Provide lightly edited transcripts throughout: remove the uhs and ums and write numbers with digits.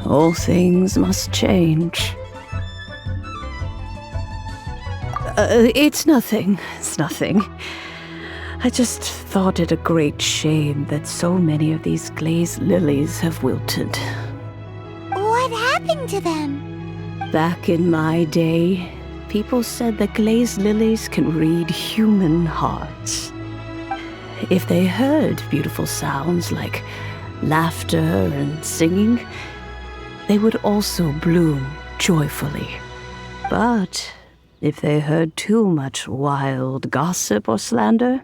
All things must change. It's nothing. I just thought it a great shame that so many of these glazed lilies have wilted. What happened to them? Back in my day, people said that glazed lilies can read human hearts. If they heard beautiful sounds like laughter and singing, they would also bloom joyfully. But if they heard too much wild gossip or slander,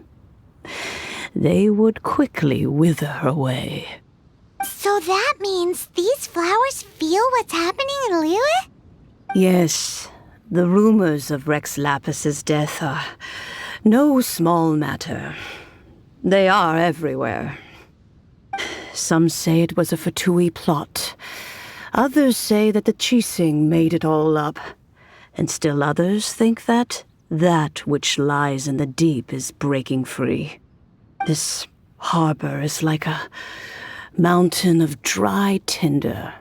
they would quickly wither away. So that means these flowers feel what's happening in Liyue? Yes, the rumors of Rex Lapis's death are no small matter. They are everywhere. Some say it was a Fatui plot. Others say that the Chising made it all up. And still others think that which lies in the deep is breaking free. This harbor is like a mountain of dry tinder.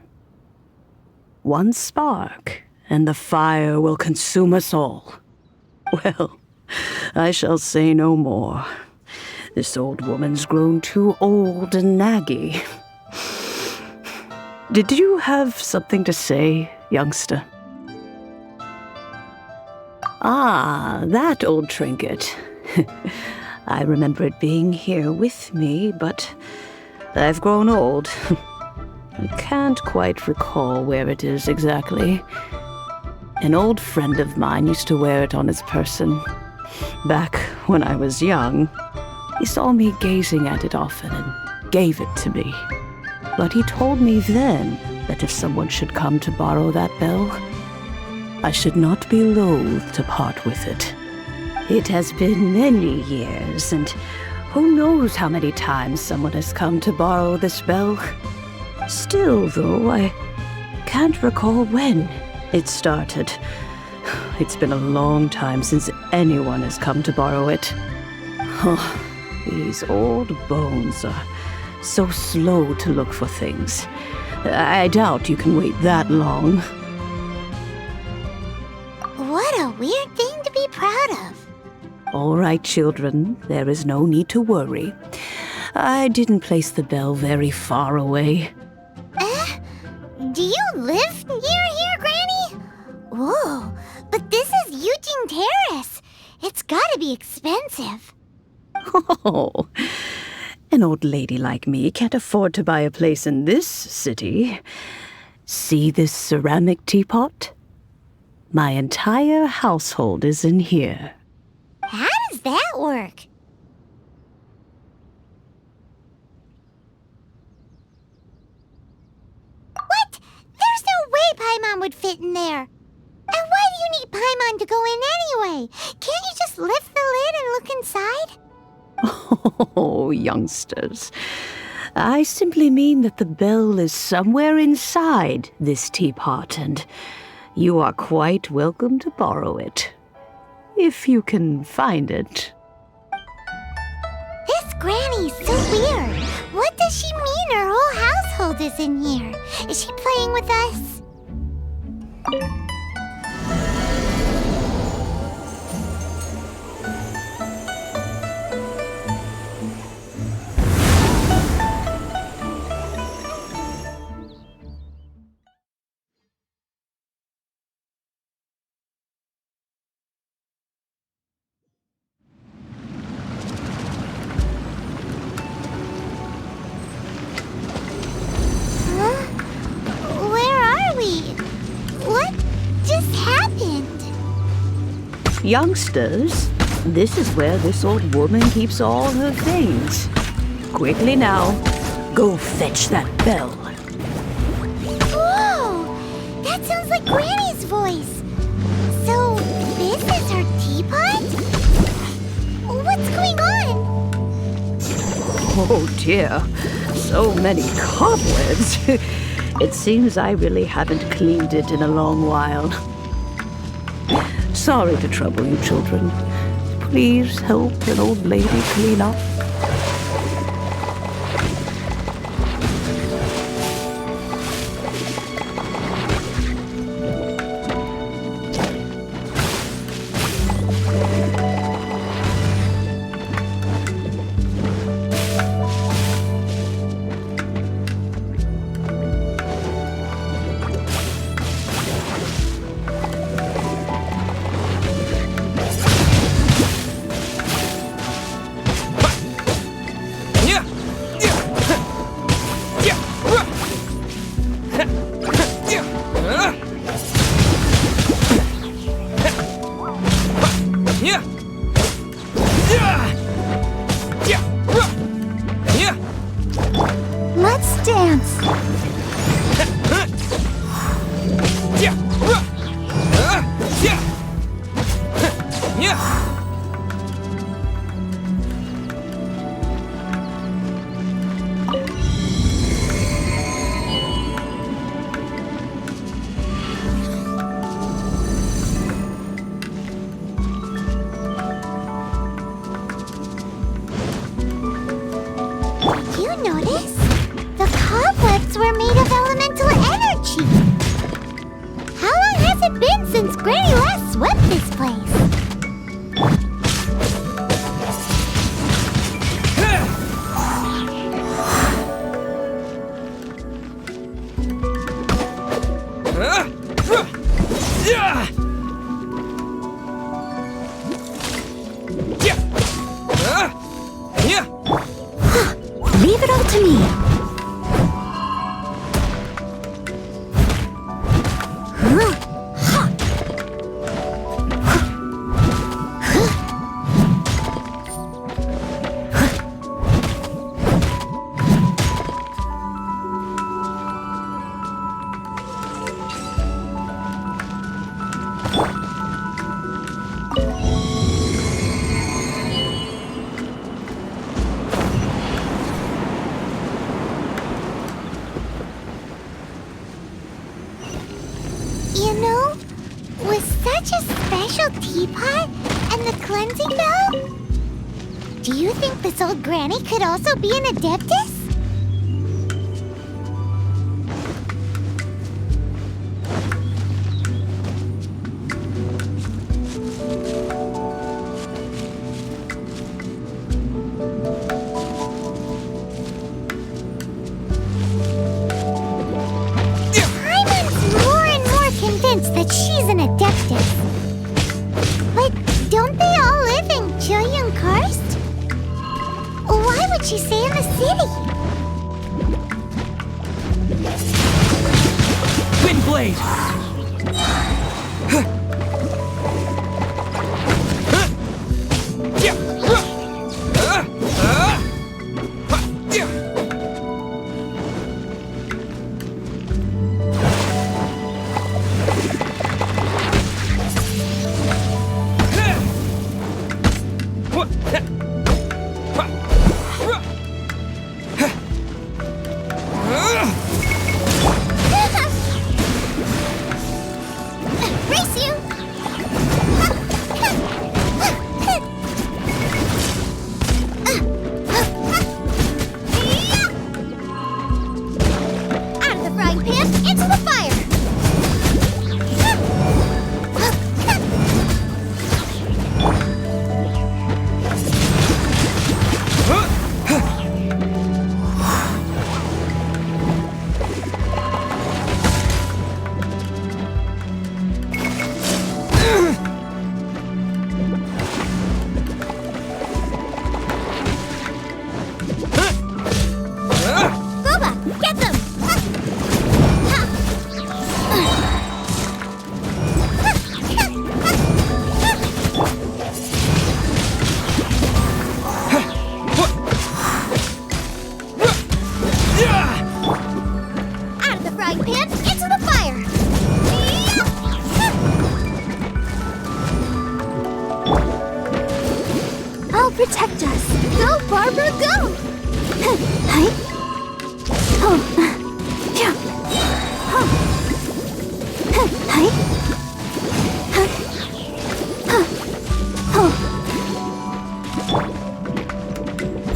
One spark, and the fire will consume us all. Well, I shall say no more. This old woman's grown too old and naggy. Did you have something to say, youngster? Ah, that old trinket. I remember it being here with me, but I've grown old. I can't quite recall where it is exactly. An old friend of mine used to wear it on his person. Back when I was young, he saw me gazing at it often and gave it to me. But he told me then that if someone should come to borrow that bell, I should not be loath to part with it. It has been many years, and who knows how many times someone has come to borrow this bell. Still, though, I can't recall when it started. It's been a long time since anyone has come to borrow it. Oh, these old bones are so slow to look for things. I doubt you can wait that long. What a weird thing to be proud of. All right, children, there is no need to worry. I didn't place the bell very far away. Do you live near here, Granny? Whoa, but this is Eugene Terrace. It's gotta be expensive. Oh, an old lady like me can't afford to buy a place in this city. See this ceramic teapot? My entire household is in here. How does that work? What? There's no way Paimon would fit in there. And why do you need Paimon to go in anyway? Can't you just lift the lid and look inside? Oh, youngsters. I simply mean that the bell is somewhere inside this teapot, and you are quite welcome to borrow it. If you can find it. This Granny's so weird. What does she mean her whole household is in here? Is she playing with us? Youngsters, this is where this old woman keeps all her things. Quickly now, go fetch that bell. Whoa! That sounds like Granny's voice. So, this is her teapot? What's going on? Oh dear, so many cobwebs. It seems I really haven't cleaned it in a long while. Sorry to trouble you, children. Please help an old lady clean up. Let's dance. You notice? The cobwebs were made of elemental energy. How long has it been since Granny last swept this place? Leave it all to me. You know, with such a special teapot and the cleansing bell, do you think this old granny could also be an adeptus? That she's an adeptus. But don't they all live in Julian Karst? Why would she stay in the city? Wind blade! Race you! Out of the frying pan, into the fire! Boba, get them! Out of the frying pan, into the fire! I'll protect us. Go, Barbara, go! Hi. Oh. Yeah. Oh. Hi. Oh.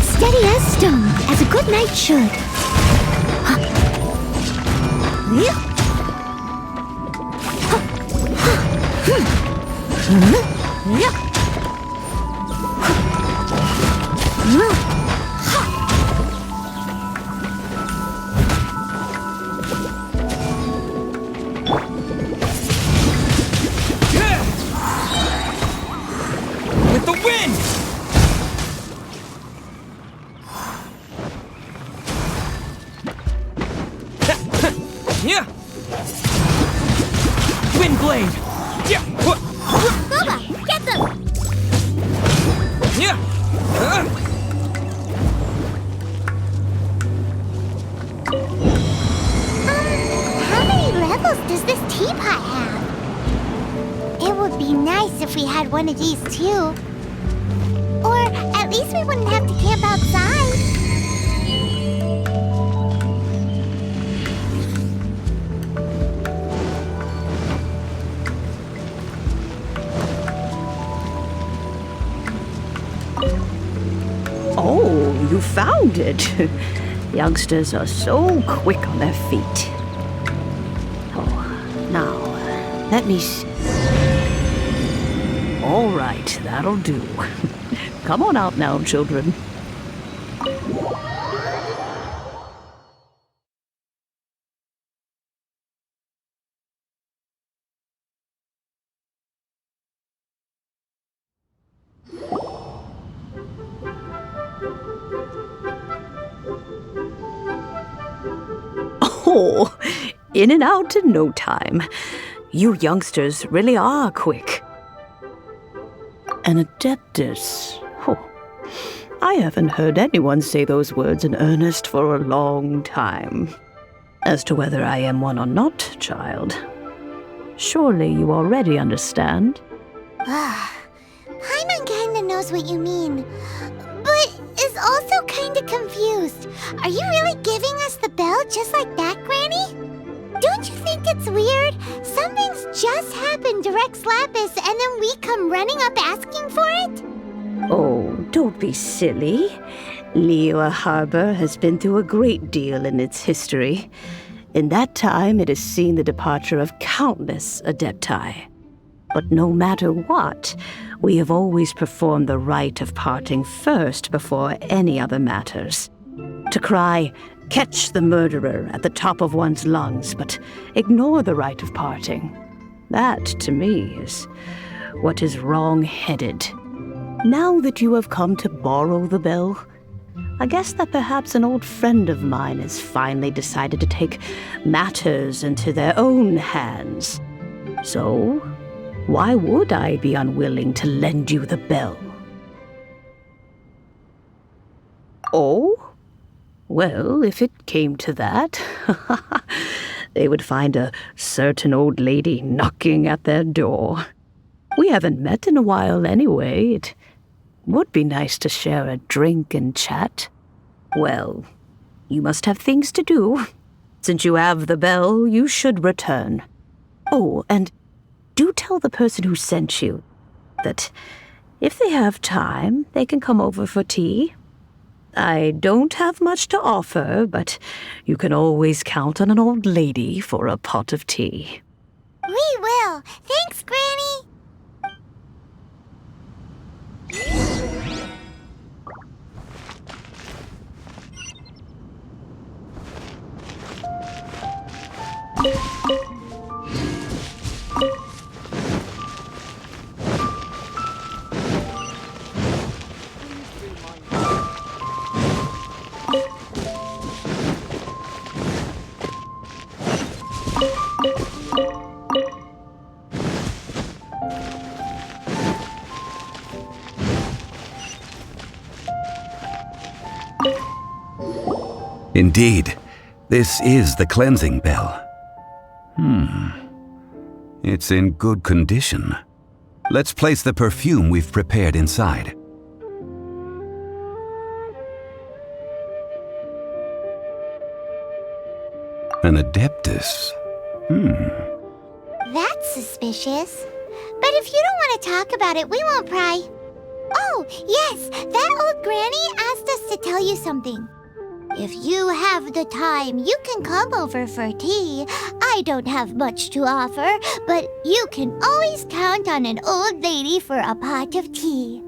Steady as stone, as a good knight should. Yeah. With the wind! Yeah! Wind blade! Yeah! Boba, get them! Yeah! How many levels does this teapot have? It would be nice if we had one of these too. Or at least we wouldn't have to camp outside. Oh, you found it. Youngsters are so quick on their feet. Oh, now, let me see. All right, that'll do. Come on out now, children. Oh, in and out in no time. You youngsters really are quick. An adeptus. Oh, I haven't heard anyone say those words in earnest for a long time. As to whether I am one or not, child, surely you already understand. Paimon kinda knows what you mean, but is also kinda confused. Are you really giving us the bell just like that, Granny? Don't you think it's weird? Something's just happened to Rex Lapis and then we come running up asking for it? Oh, don't be silly. Liyue Harbor has been through a great deal in its history. In that time, it has seen the departure of countless adepti. But no matter what, we have always performed the rite of parting first before any other matters. To cry, "Catch the murderer," at the top of one's lungs, but ignore the rite of parting. That, to me, is what is wrong-headed. Now that you have come to borrow the bell, I guess that perhaps an old friend of mine has finally decided to take matters into their own hands. So, why would I be unwilling to lend you the bell? Oh? Well, if it came to that, they would find a certain old lady knocking at their door. We haven't met in a while anyway. It would be nice to share a drink and chat. Well, you must have things to do. Since you have the bell, you should return. Oh, and do tell the person who sent you that if they have time, they can come over for tea. I don't have much to offer, but you can always count on an old lady for a pot of tea. We will. Thanks, Granny. Indeed, this is the cleansing bell. It's in good condition. Let's place the perfume we've prepared inside. An Adeptus. That's suspicious. But if you don't want to talk about it, we won't pry. Oh, yes, that old granny asked us to tell you something. If you have the time, you can come over for tea. I don't have much to offer, but you can always count on an old lady for a pot of tea.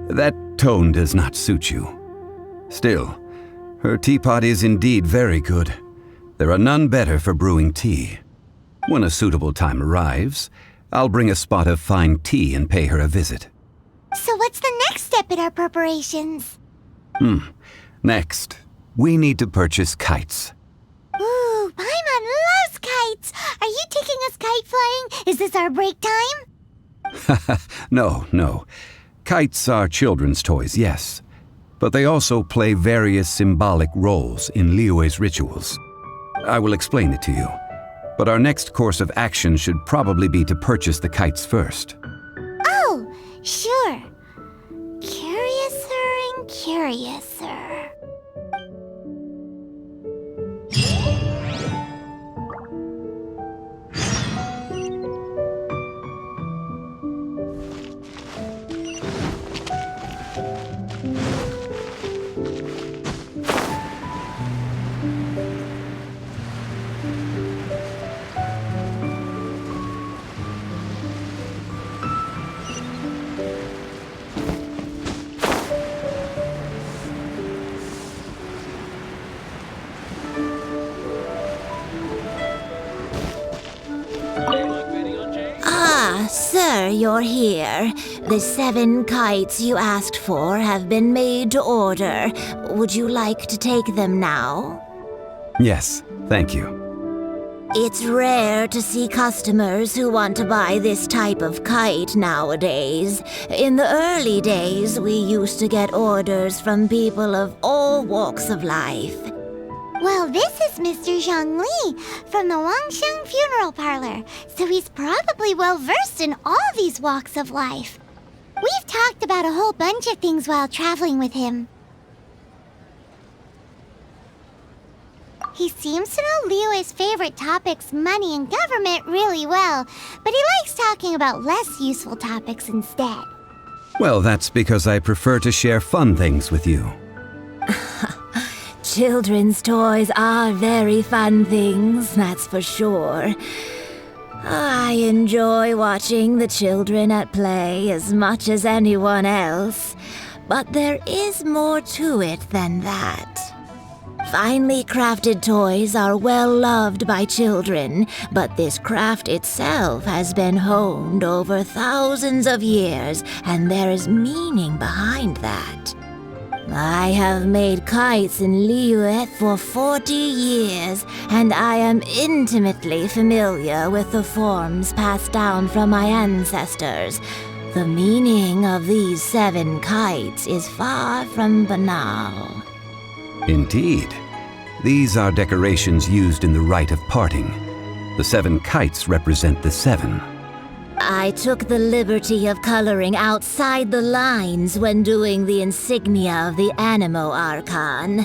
That tone does not suit you. Still, her teapot is indeed very good. There are none better for brewing tea. When a suitable time arrives, I'll bring a spot of fine tea and pay her a visit. So what's the next step in our preparations? Next, we need to purchase kites. Ooh, Paimon loves kites! Are you taking us kite flying? Is this our break time? No. Kites are children's toys, yes. But they also play various symbolic roles in Liyue's rituals. I will explain it to you. But our next course of action should probably be to purchase the kites first. Oh, sure. Curiouser and curiouser. Sir, you're here. The 7 kites you asked for have been made to order. Would you like to take them now? Yes, thank you. It's rare to see customers who want to buy this type of kite nowadays. In the early days, we used to get orders from people of all walks of life. Well, this is Mr. Zhang Li from the Wangsheng Funeral Parlor, so he's probably well-versed in all these walks of life. We've talked about a whole bunch of things while traveling with him. He seems to know Liyue's favorite topics, money and government, really well, but he likes talking about less useful topics instead. Well, that's because I prefer to share fun things with you. Children's toys are very fun things, that's for sure. I enjoy watching the children at play as much as anyone else, but there is more to it than that. Finely crafted toys are well loved by children, but this craft itself has been honed over thousands of years, and there is meaning behind that. I have made kites in Liyue for 40 years, and I am intimately familiar with the forms passed down from my ancestors. The meaning of these 7 kites is far from banal. Indeed. These are decorations used in the rite of parting. The 7 kites represent the 7. I took the liberty of coloring outside the lines when doing the insignia of the Anemo Archon.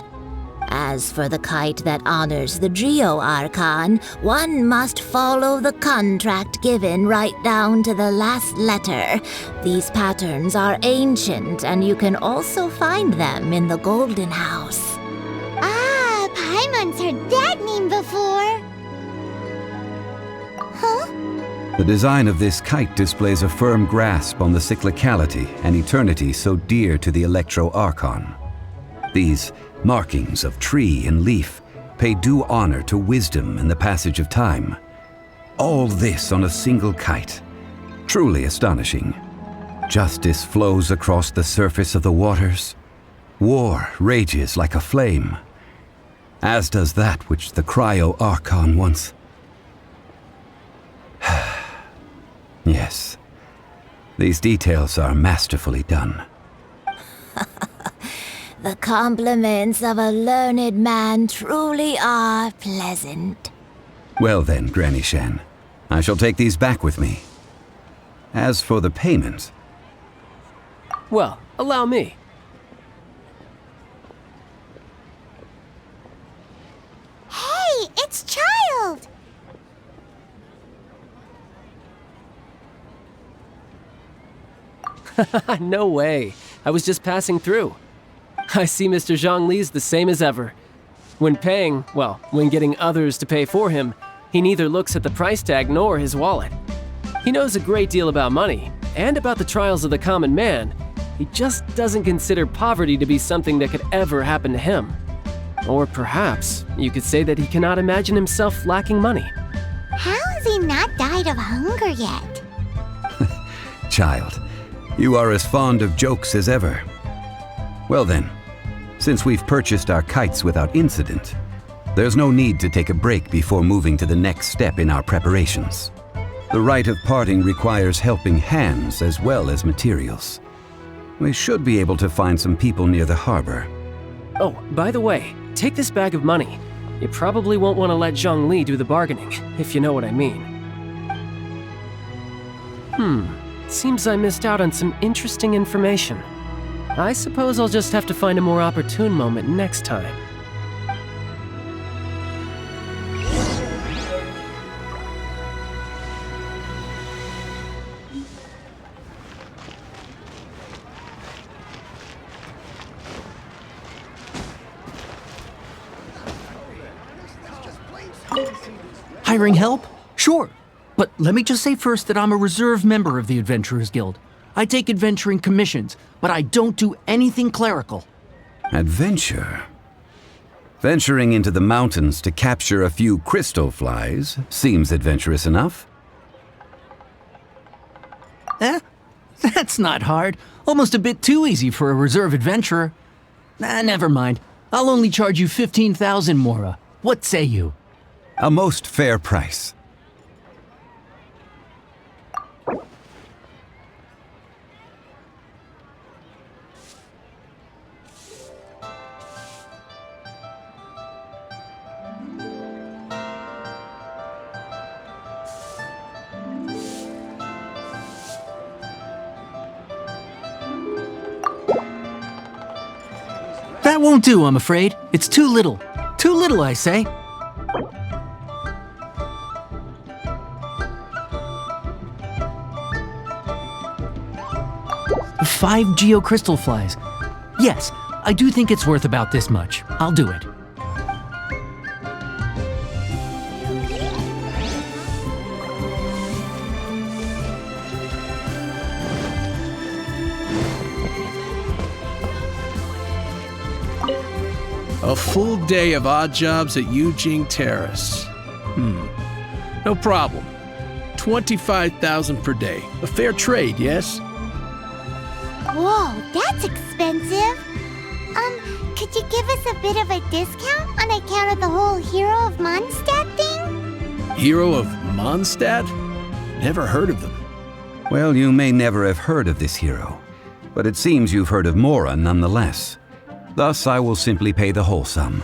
As for the kite that honors the Drio Archon, one must follow the contract given right down to the last letter. These patterns are ancient, and you can also find them in the Golden House. Ah, Paimon's heard that name before. Huh? The design of this kite displays a firm grasp on the cyclicality and eternity so dear to the Electro Archon. These markings of tree and leaf pay due honor to wisdom and the passage of time. All this on a single kite. Truly astonishing. Justice flows across the surface of the waters. War rages like a flame. As does that which the Cryo Archon once... Yes, these details are masterfully done. The compliments of a learned man truly are pleasant. Well then, Granny Shan, I shall take these back with me. As for the payment... Well, allow me. Hey, it's Child! No way. I was just passing through. I see Mr. Zhongli's the same as ever. When paying, well, when getting others to pay for him, he neither looks at the price tag nor his wallet. He knows a great deal about money, and about the trials of the common man. He just doesn't consider poverty to be something that could ever happen to him. Or perhaps you could say that he cannot imagine himself lacking money. How has he not died of hunger yet? Child, you are as fond of jokes as ever. Well then, since we've purchased our kites without incident, there's no need to take a break before moving to the next step in our preparations. The rite of parting requires helping hands as well as materials. We should be able to find some people near the harbor. Oh, by the way, take this bag of money. You probably won't want to let Zhongli do the bargaining, if you know what I mean. Seems I missed out on some interesting information. I suppose I'll just have to find a more opportune moment next time. Hiring help? Sure. But let me just say first that I'm a reserve member of the Adventurers Guild. I take adventuring commissions, but I don't do anything clerical. Adventure? Venturing into the mountains to capture a few crystal flies seems adventurous enough. That's not hard. Almost a bit too easy for a reserve adventurer. Never mind. I'll only charge you 15,000 Mora. What say you? A most fair price. That won't do, I'm afraid. It's too little. Too little, I say. 5 geocrystal flies. Yes, I do think it's worth about this much. I'll do it. A full day of odd jobs at Eugene Terrace. No problem. 25,000 per day. A fair trade, yes? Whoa, that's expensive. Could you give us a bit of a discount on account of the whole Hero of Mondstadt thing? Hero of Mondstadt? Never heard of them. Well, you may never have heard of this hero, but it seems you've heard of Mora nonetheless. Thus, I will simply pay the whole sum.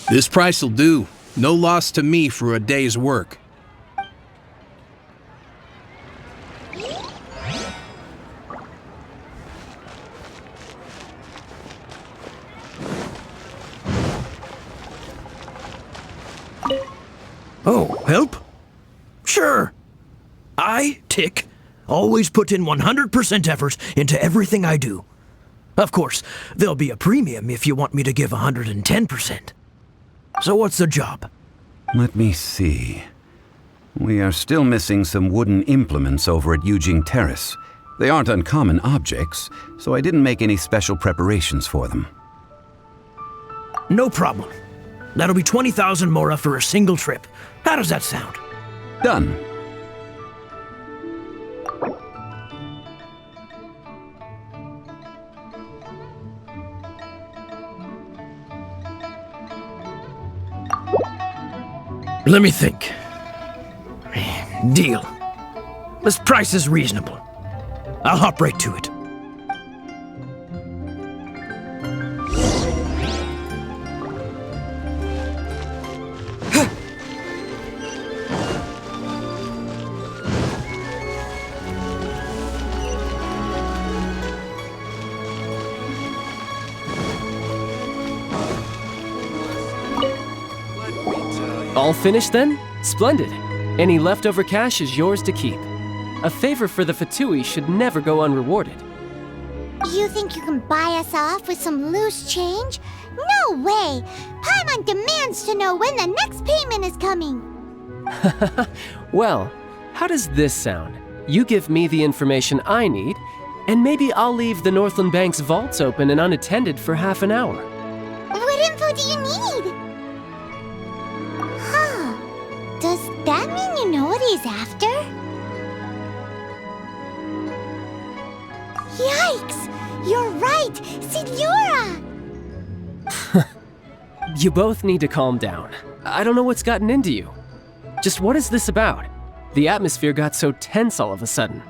This price'll do. No loss to me for a day's work. Oh, help? Sure. I, Tick, always put in 100% effort into everything I do. Of course, there'll be a premium if you want me to give 110%. So what's the job? Let me see. We are still missing some wooden implements over at Eugene Terrace. They aren't uncommon objects, so I didn't make any special preparations for them. No problem. That'll be 20,000 Mora for a single trip. How does that sound? Done. Let me think. Deal. This price is reasonable. I'll hop right to it. All finished then? Splendid. Any leftover cash is yours to keep. A favor for the Fatui should never go unrewarded. You think you can buy us off with some loose change? No way! Paimon demands to know when the next payment is coming. Well, how does this sound? You give me the information I need, and maybe I'll leave the Northland Bank's vaults open and unattended for half an hour. What info do you need? Huh. Does that mean you know what he's after? Yikes! You're right! Signora! You both need to calm down. I don't know what's gotten into you. Just what is this about? The atmosphere got so tense all of a sudden.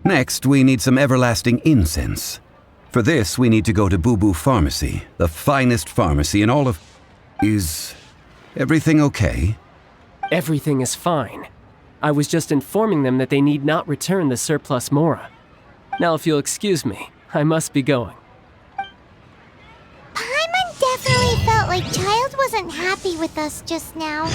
Next, we need some everlasting incense. For this, we need to go to Boo Boo Pharmacy, the finest pharmacy in all of... Is everything okay? Everything is fine. I was just informing them that they need not return the surplus Mora. Now, if you'll excuse me, I must be going. Paimon definitely felt like Child wasn't happy with us just now.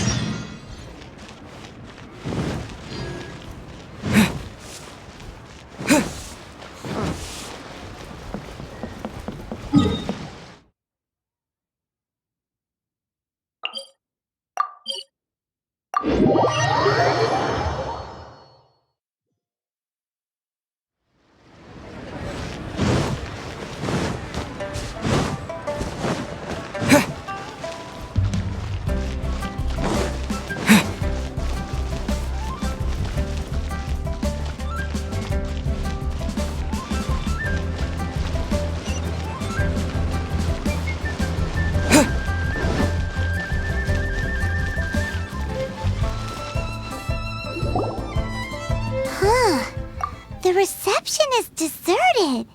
The reception is deserted,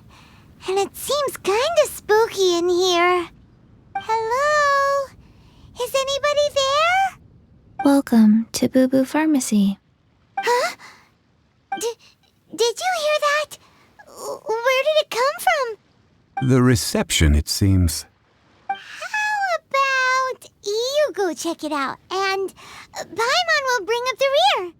and it seems kinda spooky in here. Hello? Is anybody there? Welcome to Boo Boo Pharmacy. Huh? Did you hear that? Where did it come from? The reception, it seems. How about you go check it out, and Paimon will bring up the rear.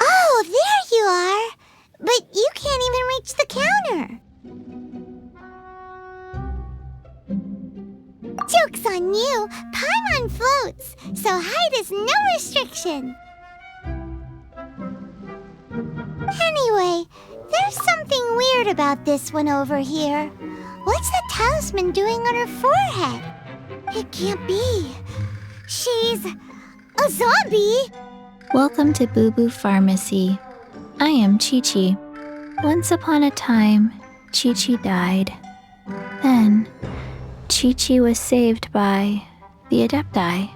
Oh, there you are! But you can't even reach the counter. Joke's on you! Paimon floats, so height is no restriction. Anyway, there's something weird about this one over here. What's the talisman doing on her forehead? It can't be. She's a zombie! Welcome to Boo Boo Pharmacy. I am Chi-Chi. Once upon a time, Chi-Chi died. Then, Chi-Chi was saved by the Adepti.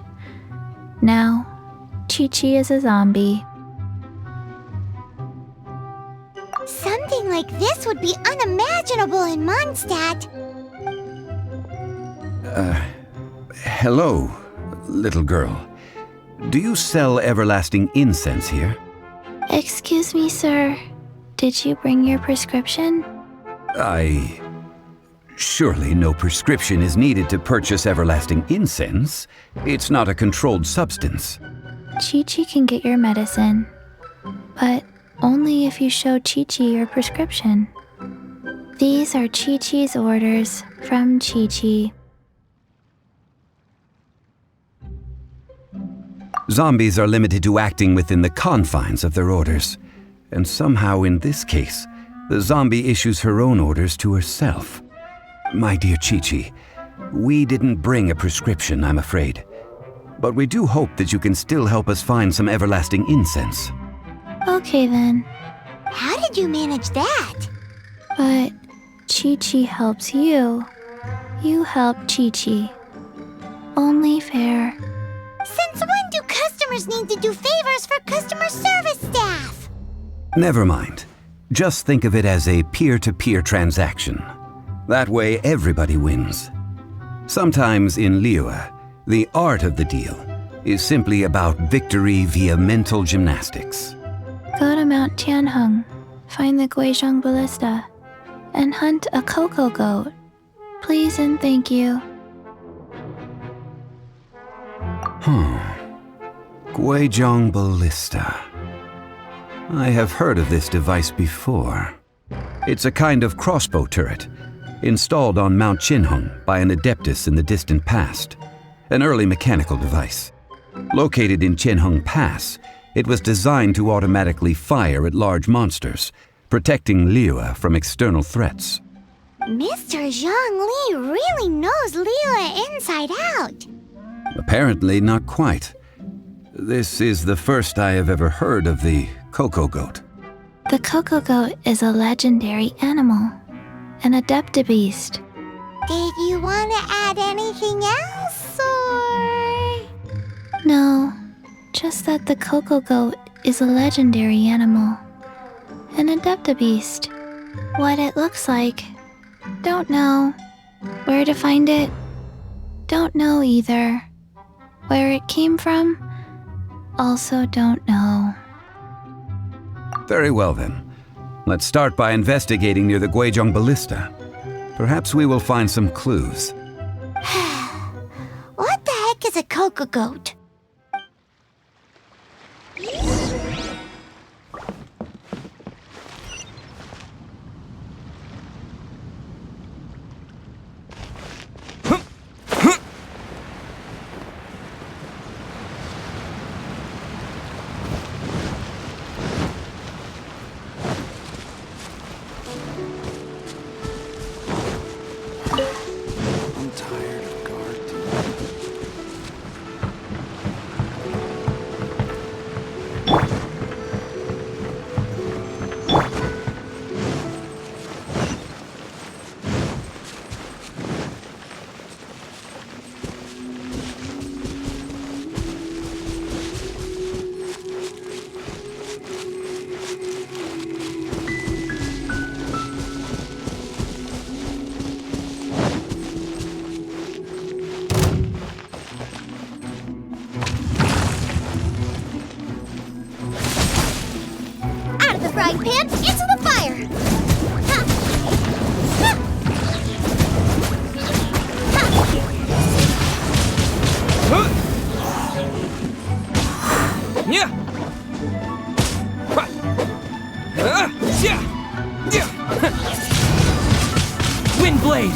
Now, Chi-Chi is a zombie. Something like this would be unimaginable in Mondstadt. Hello, little girl. Do you sell everlasting incense here? Excuse me, sir. Did you bring your prescription? Surely no prescription is needed to purchase everlasting incense. It's not a controlled substance. Chi-Chi can get your medicine, but only if you show Chi-Chi your prescription. These are Chi-Chi's orders from Chi-Chi. Zombies are limited to acting within the confines of their orders. And somehow in this case, the zombie issues her own orders to herself. My dear Chi-Chi, we didn't bring a prescription, I'm afraid. But we do hope that you can still help us find some everlasting incense. Okay then. How did you manage that? But Chi-Chi helps you. You help Chi-Chi. Only fair. Since when do customers need to do favors for customer service staff? Never mind. Just think of it as a peer-to-peer transaction. That way everybody wins. Sometimes in Liyue, the art of the deal is simply about victory via mental gymnastics. Go to Mount Tianheng, find the Guizhong Ballista, and hunt a cocoa goat. Please and thank you. Guizhong Ballista. I have heard of this device before. It's a kind of crossbow turret, installed on Mount Tianheng by an adeptus in the distant past, an early mechanical device. Located in Tianheng Pass, it was designed to automatically fire at large monsters, protecting Liyue from external threats. Mr. Zhongli really knows Liyue inside out. Apparently not quite. This is the first I have ever heard of the cocoa goat. The cocoa goat is a legendary animal, an adeptabeast. Did you want to add anything else, or...? No, just that the cocoa goat is a legendary animal, an adeptabeast. What it looks like, don't know. Where to find it, don't know either. Where it came from, also don't know. Very well then. Let's start by investigating near the Guizhong Ballista. Perhaps we will find some clues. What the heck is a cocoa goat? Frying pan into the fire! Ha! Ha! Ha! Yeah! Wind blade!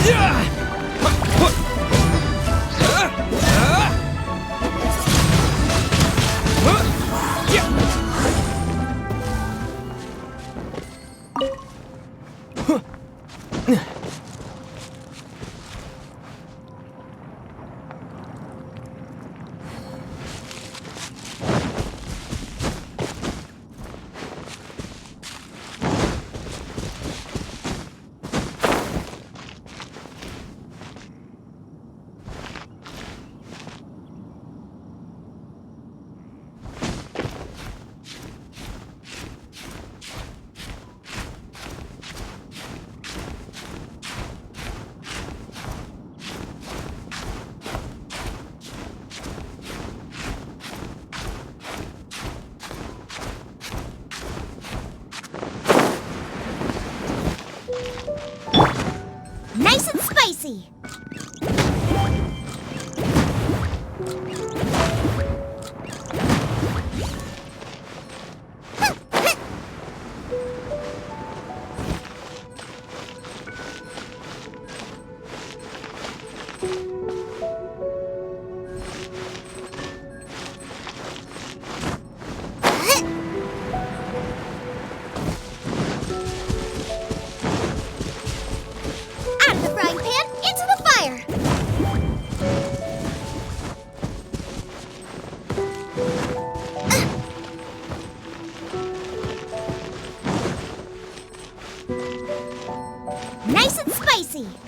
Yeah! Nice and spicy. Nice and spicy.